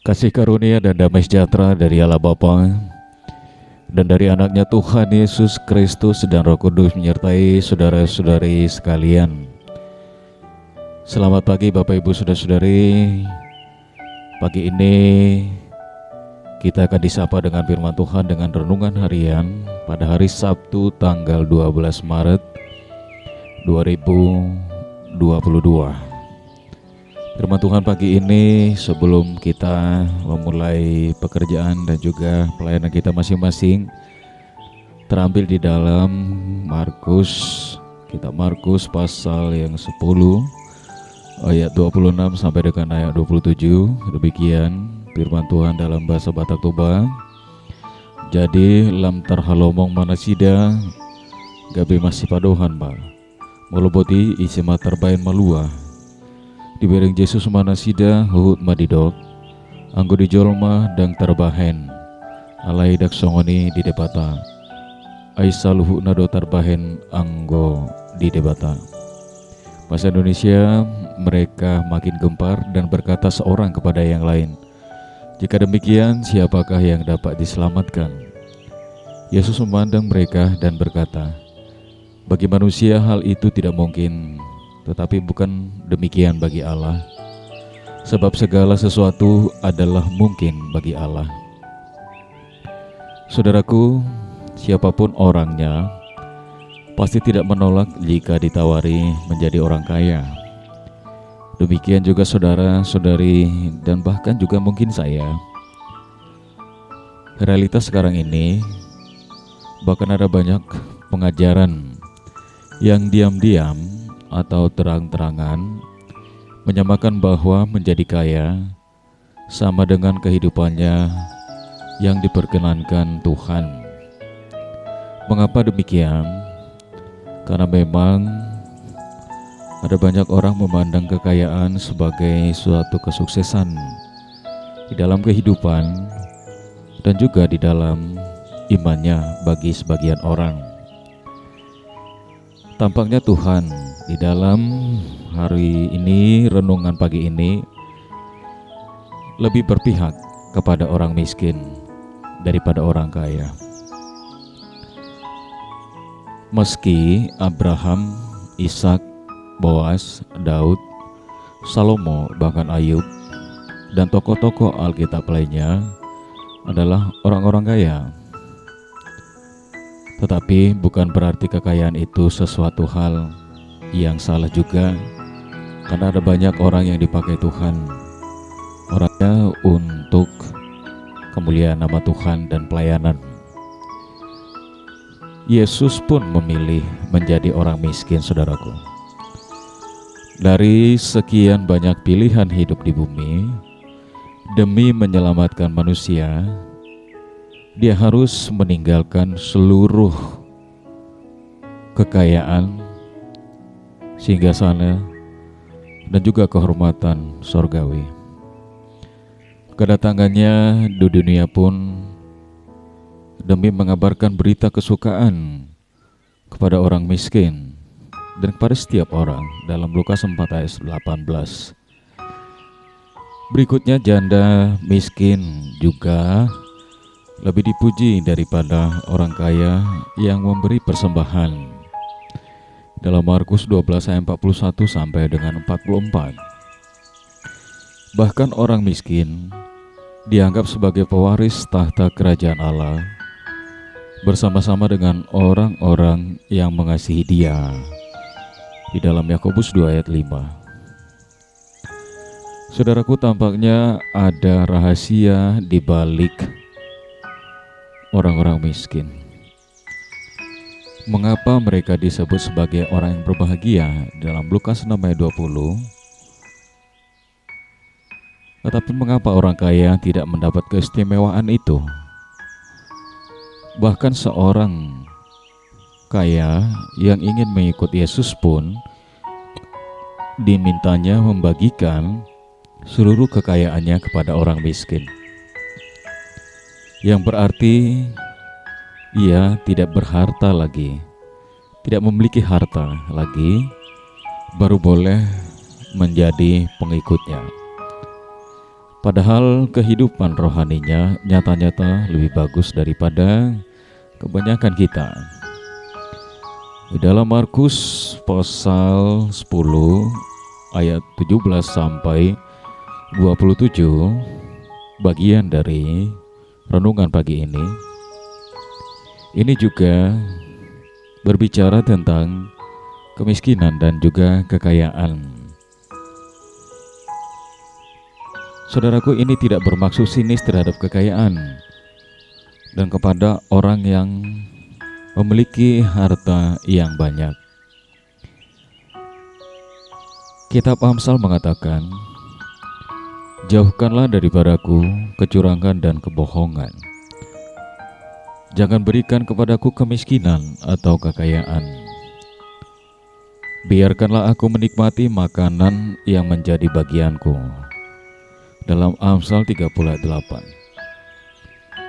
Kasih karunia dan damai sejahtera dari Allah Bapa dan dari anaknya Tuhan Yesus Kristus dan Roh Kudus menyertai saudara-saudari sekalian. Selamat pagi Bapak Ibu Saudara-saudari. Pagi ini kita akan disapa dengan firman Tuhan dengan renungan harian pada hari Sabtu tanggal 12 Maret 2022. Firman Tuhan pagi ini sebelum kita memulai pekerjaan dan juga pelayanan kita masing-masing terambil di dalam kitab Markus pasal yang 10 ayat 26 sampai dengan ayat 27. Demikian firman Tuhan dalam bahasa Batak Toba. Jadi lam tarhalomong manasida gabe masih padohan ba moloboti isi matarbain malua dibereng Yesus manasida huhut madidok anggo dijolma dang terbahen alai dak songoni di debata aisaluhu nado terbahen anggo di debata. Bahasa Indonesia, mereka makin gempar dan berkata seorang kepada yang lain, jika demikian siapakah yang dapat diselamatkan? Yesus memandang mereka dan berkata, bagi manusia hal itu tidak mungkin, tetapi bukan demikian bagi Allah, sebab segala sesuatu adalah mungkin bagi Allah. Saudaraku, siapapun orangnya, pasti tidak menolak jika ditawari menjadi orang kaya. Demikian juga saudara-saudari dan bahkan juga mungkin saya. Realitas sekarang ini, bahkan ada banyak pengajaran yang diam-diam atau terang-terangan menyamakan bahwa menjadi kaya sama dengan kehidupannya yang diperkenankan Tuhan. Mengapa demikian? Karena memang ada banyak orang memandang kekayaan sebagai suatu kesuksesan di dalam kehidupan dan juga di dalam imannya bagi sebagian orang. Tampaknya Tuhan di dalam hari ini, renungan pagi ini, lebih berpihak kepada orang miskin daripada orang kaya. Meski Abraham, Ishak, Boas, Daud, Salomo, bahkan Ayub, dan tokoh-tokoh Alkitab lainnya adalah orang-orang kaya, tetapi bukan berarti kekayaan itu sesuatu hal yang salah juga, karena ada banyak orang yang dipakai Tuhan, orangnya untuk kemuliaan nama Tuhan dan pelayanan. Yesus pun memilih menjadi orang miskin, saudaraku. Dari sekian banyak pilihan hidup di bumi, demi menyelamatkan manusia, dia harus meninggalkan seluruh kekayaan, singgasana, dan juga kehormatan sorgawi. Kedatangannya di dunia pun demi mengabarkan berita kesukaan kepada orang miskin dan kepada setiap orang dalam Lukas 4 ayat 18. Berikutnya janda miskin juga lebih dipuji daripada orang kaya yang memberi persembahan. Dalam Markus 12 ayat 41 sampai dengan 44. Bahkan orang miskin dianggap sebagai pewaris tahta kerajaan Allah bersama-sama dengan orang-orang yang mengasihi Dia. Di dalam Yakobus 2 ayat 5. Saudaraku, tampaknya ada rahasia di balik orang-orang miskin. Mengapa mereka disebut sebagai orang yang berbahagia dalam Lukas 6 ayat 20? Tetapi mengapa orang kaya tidak mendapat keistimewaan itu? Bahkan seorang kaya yang ingin mengikut Yesus pun dimintanya membagikan seluruh kekayaannya kepada orang miskin, yang berarti ia tidak berharta lagi, tidak memiliki harta lagi, baru boleh menjadi pengikutnya. Padahal kehidupan rohaninya nyata-nyata lebih bagus daripada kebanyakan kita. Di dalam Markus pasal 10 ayat 17 sampai 27, bagian dari renungan pagi ini juga berbicara tentang kemiskinan dan juga kekayaan. Saudaraku, ini tidak bermaksud sinis terhadap kekayaan dan kepada orang yang memiliki harta yang banyak. Kitab Amsal mengatakan, "Jauhkanlah daripadaku kecurangan dan kebohongan. Jangan berikan kepadaku kemiskinan atau kekayaan. Biarkanlah aku menikmati makanan yang menjadi bagianku." Dalam Amsal 38.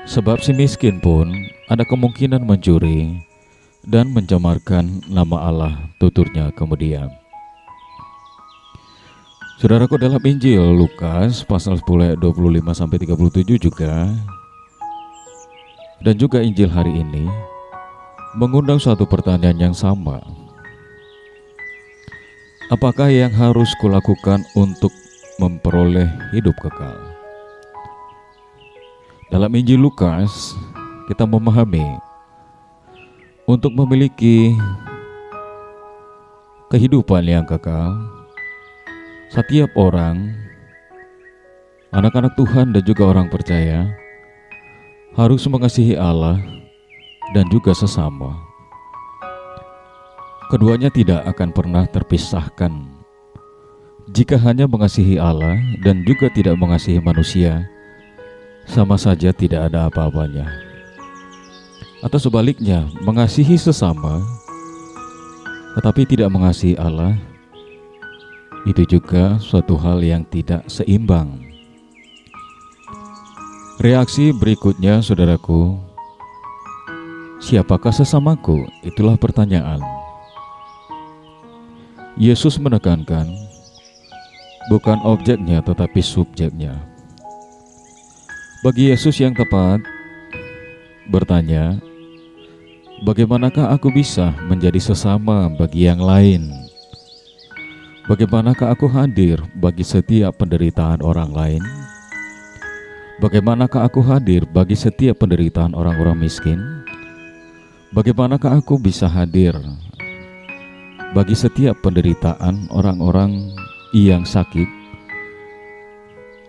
Sebab si miskin pun ada kemungkinan mencuri dan mencemarkan nama Allah, tuturnya kemudian. Saudaraku, dalam Injil Lukas pasal 10 ayat 25 sampai 37 juga, dan juga Injil hari ini mengundang suatu pertanyaan yang sama. Apakah yang harus kulakukan untuk memperoleh hidup kekal? Dalam Injil Lukas kita memahami untuk memiliki kehidupan yang kekal, setiap orang, anak-anak Tuhan dan juga orang percaya, harus mengasihi Allah dan juga sesama. Keduanya tidak akan pernah terpisahkan. Jika hanya mengasihi Allah dan juga tidak mengasihi manusia, sama saja tidak ada apa-apanya. Atau sebaliknya, mengasihi sesama tetapi tidak mengasihi Allah, itu juga suatu hal yang tidak seimbang. Reaksi berikutnya, saudaraku, siapakah sesamaku? Itulah pertanyaan. Yesus menekankan bukan objeknya tetapi subjeknya. Bagi Yesus yang tepat bertanya, bagaimanakah aku bisa menjadi sesama bagi yang lain? Bagaimanakah aku hadir bagi setiap penderitaan orang lain? Bagaimanakah aku hadir bagi setiap penderitaan orang-orang miskin? Bagaimanakah aku bisa hadir bagi setiap penderitaan orang-orang yang sakit,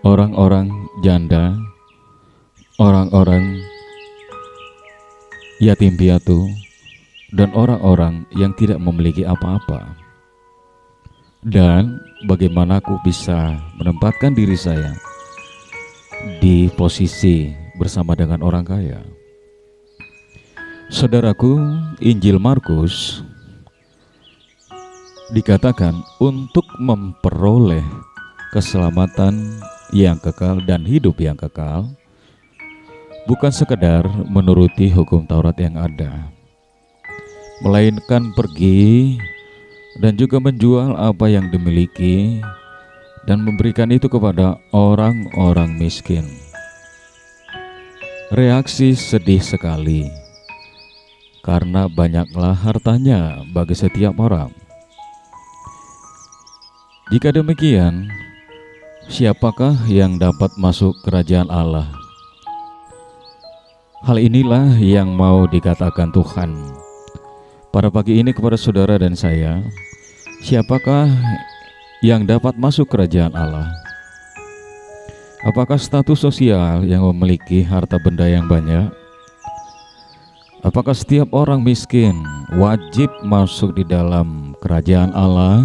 orang-orang janda, orang-orang yatim piatu, dan orang-orang yang tidak memiliki apa-apa? Dan bagaimana aku bisa menempatkan diri saya di posisi bersama dengan orang kaya? Saudaraku, Injil Markus dikatakan untuk memperoleh keselamatan yang kekal dan hidup yang kekal, bukan sekedar menuruti hukum Taurat yang ada, melainkan pergi dan juga menjual apa yang dimiliki dan memberikan itu kepada orang-orang miskin. Reaksi sedih sekali, karena banyaklah hartanya bagi setiap orang. Jika demikian, siapakah yang dapat masuk kerajaan Allah? Hal inilah yang mau dikatakan Tuhan pada pagi ini kepada saudara dan saya. Siapakah yang dapat masuk kerajaan Allah? Apakah status sosial yang memiliki harta benda yang banyak? Apakah setiap orang miskin wajib masuk di dalam kerajaan Allah?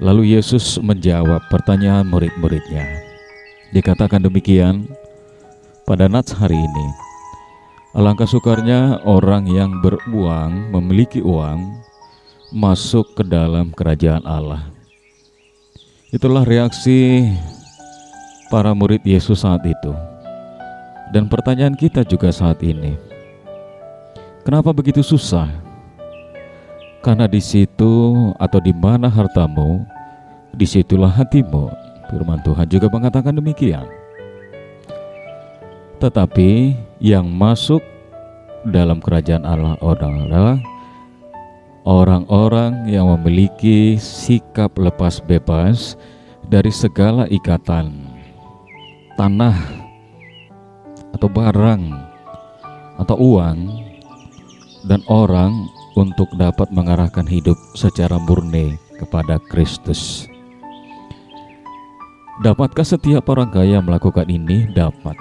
Lalu Yesus menjawab pertanyaan murid-muridnya. Dikatakan demikian pada Nats hari ini, alangkah sukarnya orang yang beruang, memiliki uang, masuk ke dalam kerajaan Allah. Itulah reaksi para murid Yesus saat itu. Dan pertanyaan kita juga saat ini, kenapa begitu susah? Karena di situ atau di mana hartamu, disitulah hatimu. Firman Tuhan juga mengatakan demikian. Tetapi yang masuk dalam kerajaan Allah adalah orang-orang yang memiliki sikap lepas bebas dari segala ikatan tanah atau barang atau uang dan orang untuk dapat mengarahkan hidup secara murni kepada Kristus. Dapatkah setiap orang kaya melakukan ini? Dapat,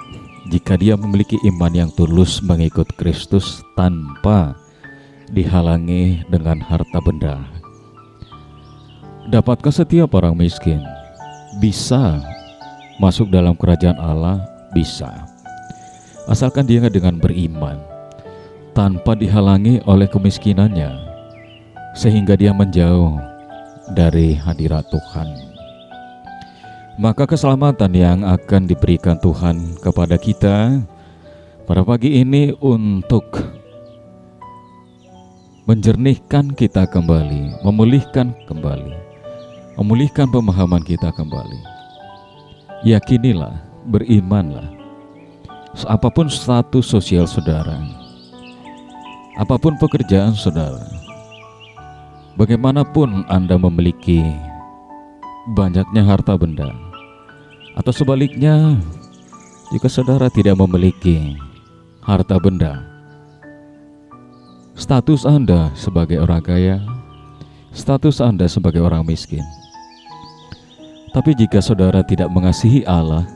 jika dia memiliki iman yang tulus mengikut Kristus tanpa dihalangi dengan harta benda. Dapatkah setiap orang miskin bisa masuk dalam kerajaan Allah? Bisa, asalkan dia dengan beriman, tanpa dihalangi oleh kemiskinannya, sehingga dia menjauh dari hadirat Tuhan. Maka keselamatan yang akan diberikan Tuhan kepada kita pada pagi ini untuk menjernihkan kita kembali, memulihkan pemahaman kita kembali. Yakinilah, berimanlah, apapun status sosial saudara, apapun pekerjaan saudara, bagaimanapun Anda memiliki banyaknya harta benda, atau sebaliknya, jika saudara tidak memiliki harta benda, status Anda sebagai orang kaya, status Anda sebagai orang miskin. Tapi jika saudara tidak mengasihi Allah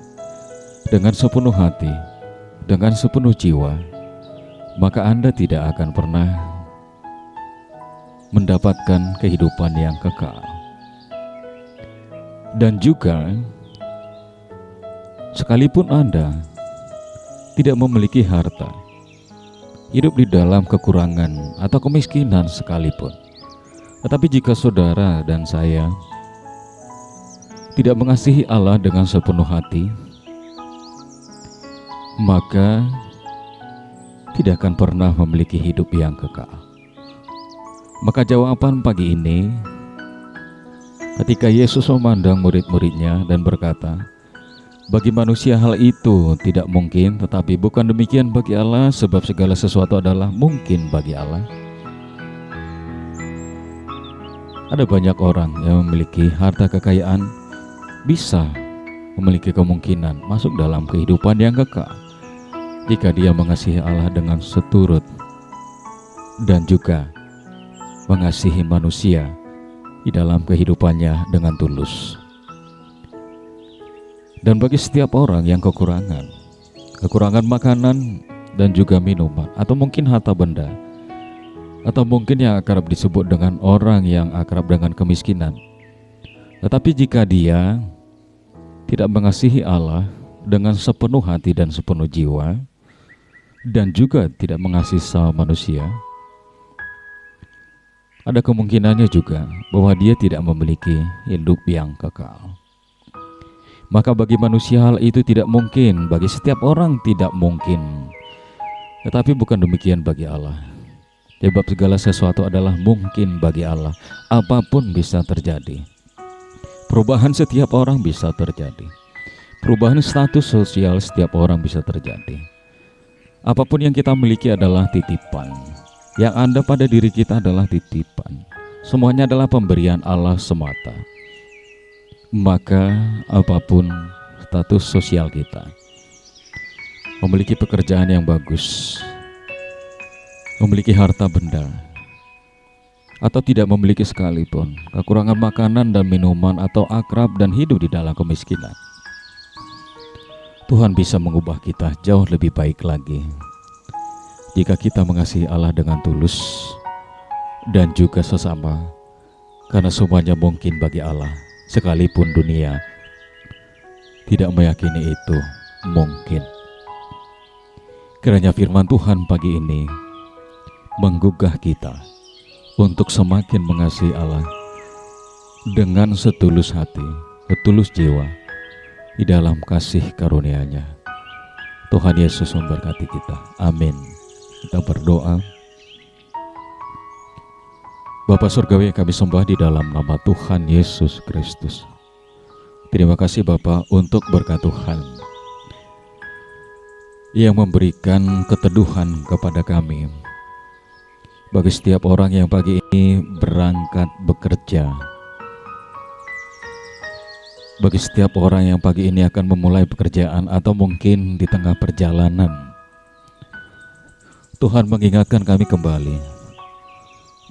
dengan sepenuh hati, dengan sepenuh jiwa, maka Anda tidak akan pernah mendapatkan kehidupan yang kekal. Dan juga, sekalipun Anda tidak memiliki harta, hidup di dalam kekurangan atau kemiskinan sekalipun, tetapi jika saudara dan saya tidak mengasihi Allah dengan sepenuh hati, maka tidak akan pernah memiliki hidup yang kekal. Maka jawaban pagi ini, ketika Yesus memandang murid-muridnya dan berkata, bagi manusia hal itu tidak mungkin, tetapi bukan demikian bagi Allah, sebab segala sesuatu adalah mungkin bagi Allah. Ada banyak orang yang memiliki harta kekayaan bisa memiliki kemungkinan masuk dalam kehidupan yang kekal jika dia mengasihi Allah dengan seturut dan juga mengasihi manusia di dalam kehidupannya dengan tulus. Dan bagi setiap orang yang kekurangan makanan dan juga minuman, atau mungkin harta benda, atau mungkin yang akrab disebut dengan orang yang akrab dengan kemiskinan, tetapi jika dia tidak mengasihi Allah dengan sepenuh hati dan sepenuh jiwa, dan juga tidak mengasihi sama manusia, ada kemungkinannya juga bahwa dia tidak memiliki hidup yang kekal. Maka bagi manusia hal itu tidak mungkin, bagi setiap orang tidak mungkin. Tetapi bukan demikian bagi Allah. Sebab segala sesuatu adalah mungkin bagi Allah. Apapun bisa terjadi. Perubahan setiap orang bisa terjadi. Perubahan status sosial setiap orang bisa terjadi. Apapun yang kita miliki adalah titipan. Yang ada pada diri kita adalah titipan. Semuanya adalah pemberian Allah semata. Maka apapun status sosial kita, memiliki pekerjaan yang bagus, memiliki harta benda, atau tidak memiliki sekalipun, kekurangan makanan dan minuman, atau akrab dan hidup di dalam kemiskinan, Tuhan bisa mengubah kita jauh lebih baik lagi jika kita mengasihi Allah dengan tulus dan juga sesama, karena semuanya mungkin bagi Allah. Sekalipun dunia tidak meyakini itu mungkin. Kiranya firman Tuhan pagi ini menggugah kita untuk semakin mengasihi Allah dengan setulus hati, setulus jiwa di dalam kasih karunia-Nya. Tuhan Yesus memberkati kita. Amin. Kita berdoa. Bapa Surgawi yang kami sembah di dalam nama Tuhan Yesus Kristus, Terima kasih Bapa untuk berkat Tuhan yang memberikan keteduhan kepada kami. Bagi setiap orang yang pagi ini berangkat bekerja, bagi setiap orang yang pagi ini akan memulai pekerjaan atau mungkin di tengah perjalanan, Tuhan mengingatkan kami kembali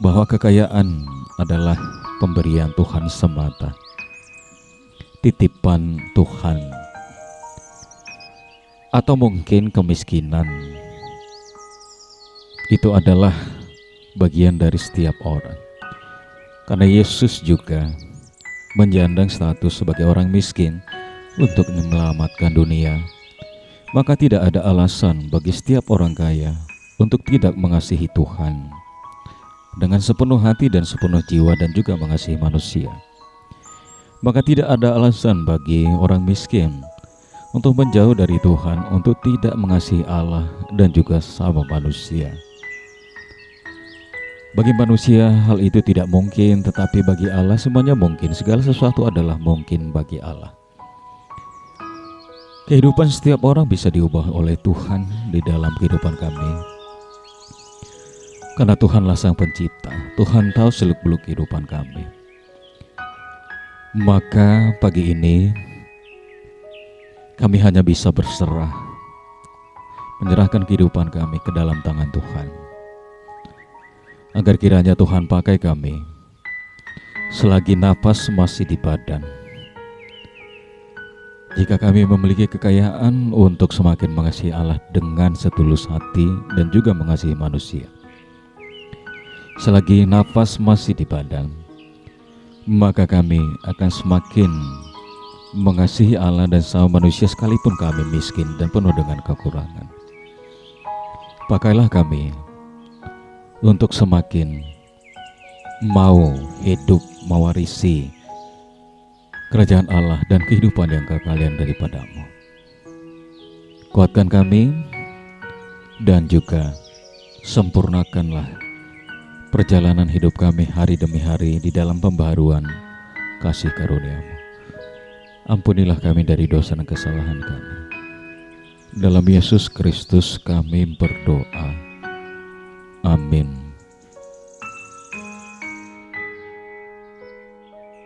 bahwa kekayaan adalah pemberian Tuhan semata, titipan Tuhan, atau mungkin kemiskinan itu adalah bagian dari setiap orang. Karena Yesus juga menjandang status sebagai orang miskin untuk menyelamatkan dunia, maka tidak ada alasan bagi setiap orang kaya untuk tidak mengasihi Tuhan dengan sepenuh hati dan sepenuh jiwa dan juga mengasihi manusia. Maka tidak ada alasan bagi orang miskin untuk menjauh dari Tuhan, untuk tidak mengasihi Allah dan juga sama manusia. Bagi manusia hal itu tidak mungkin, tetapi bagi Allah semuanya mungkin. Segala sesuatu adalah mungkin bagi Allah. Kehidupan setiap orang bisa diubah oleh Tuhan di dalam kehidupan kami, karena Tuhanlah Sang Pencipta. Tuhan tahu seluk-beluk kehidupan kami. Maka pagi ini kami hanya bisa berserah, menyerahkan kehidupan kami ke dalam tangan Tuhan, agar kiranya Tuhan pakai kami selagi napas masih di badan. Jika kami memiliki kekayaan untuk semakin mengasihi Allah dengan setulus hati dan juga mengasihi manusia, selagi nafas masih di badan, maka kami akan semakin mengasihi Allah dan sama manusia sekalipun kami miskin dan penuh dengan kekurangan. Pakailah kami untuk semakin mau hidup mewarisi kerajaan Allah dan kehidupan yang kekal daripada-Mu. Kuatkan kami dan juga sempurnakanlah perjalanan hidup kami hari demi hari di dalam pembaharuan kasih karunia-Mu. Ampunilah kami dari dosa dan kesalahan kami. Dalam Yesus Kristus kami berdoa. Amin.